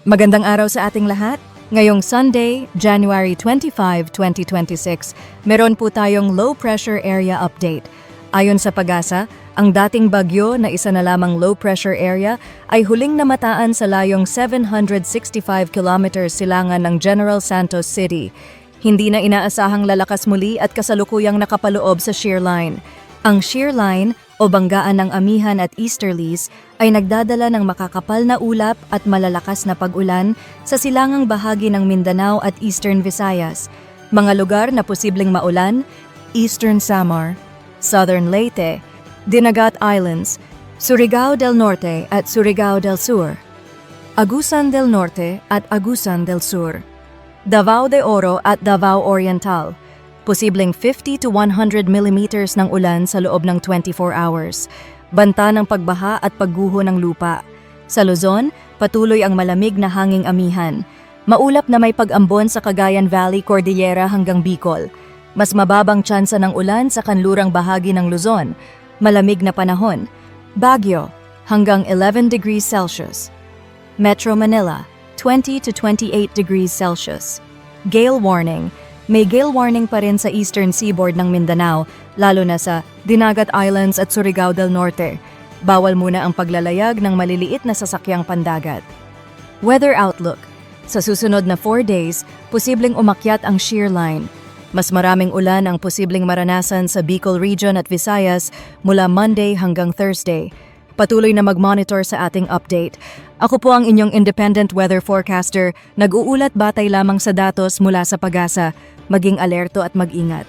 Magandang araw sa ating lahat. Ngayong Sunday, January 25, 2026, meron po tayong low pressure area update. Ayon sa Pag-asa, ang dating bagyo na isa na lamang low pressure area ay huling namataan sa layong 765 kilometers silangan ng General Santos City. Hindi na inaasahang lalakas muli at kasalukuyang nakapaloob sa shear line. Ang shear line o banggaan ng amihan at easterlies ay nagdadala ng makakapal na ulap at malalakas na pag-ulan sa silangang bahagi ng Mindanao at Eastern Visayas. Mga lugar na posibleng maulan: Eastern Samar, Southern Leyte, Dinagat Islands, Surigao del Norte at Surigao del Sur, Agusan del Norte at Agusan del Sur, Davao de Oro at Davao Oriental. Posibleng 50 to 100 millimeters ng ulan sa loob ng 24 hours. Banta ng pagbaha at pagguho ng lupa. Sa Luzon, patuloy ang malamig na hanging amihan. Maulap na may pag-ambon sa Cagayan Valley, Cordillera hanggang Bicol. Mas mababang tsansa ng ulan sa kanlurang bahagi ng Luzon. Malamig na panahon. Baguio, hanggang 11 degrees Celsius. Metro Manila, 20 to 28 degrees Celsius. Gale warning. May gale warning pa rin sa eastern seaboard ng Mindanao, lalo na sa Dinagat Islands at Surigao del Norte. Bawal muna ang paglalayag ng maliliit na sasakyang pandagat. Weather outlook. Sa susunod na 4 days, posibleng umakyat ang shear line. Mas maraming ulan ang posibleng maranasan sa Bicol Region at Visayas mula Monday hanggang Thursday. Patuloy na mag-monitor sa ating update. Ako po ang inyong independent weather forecaster, nag-uulat batay lamang sa datos mula sa Pag-asa. Maging alerto at mag-ingat.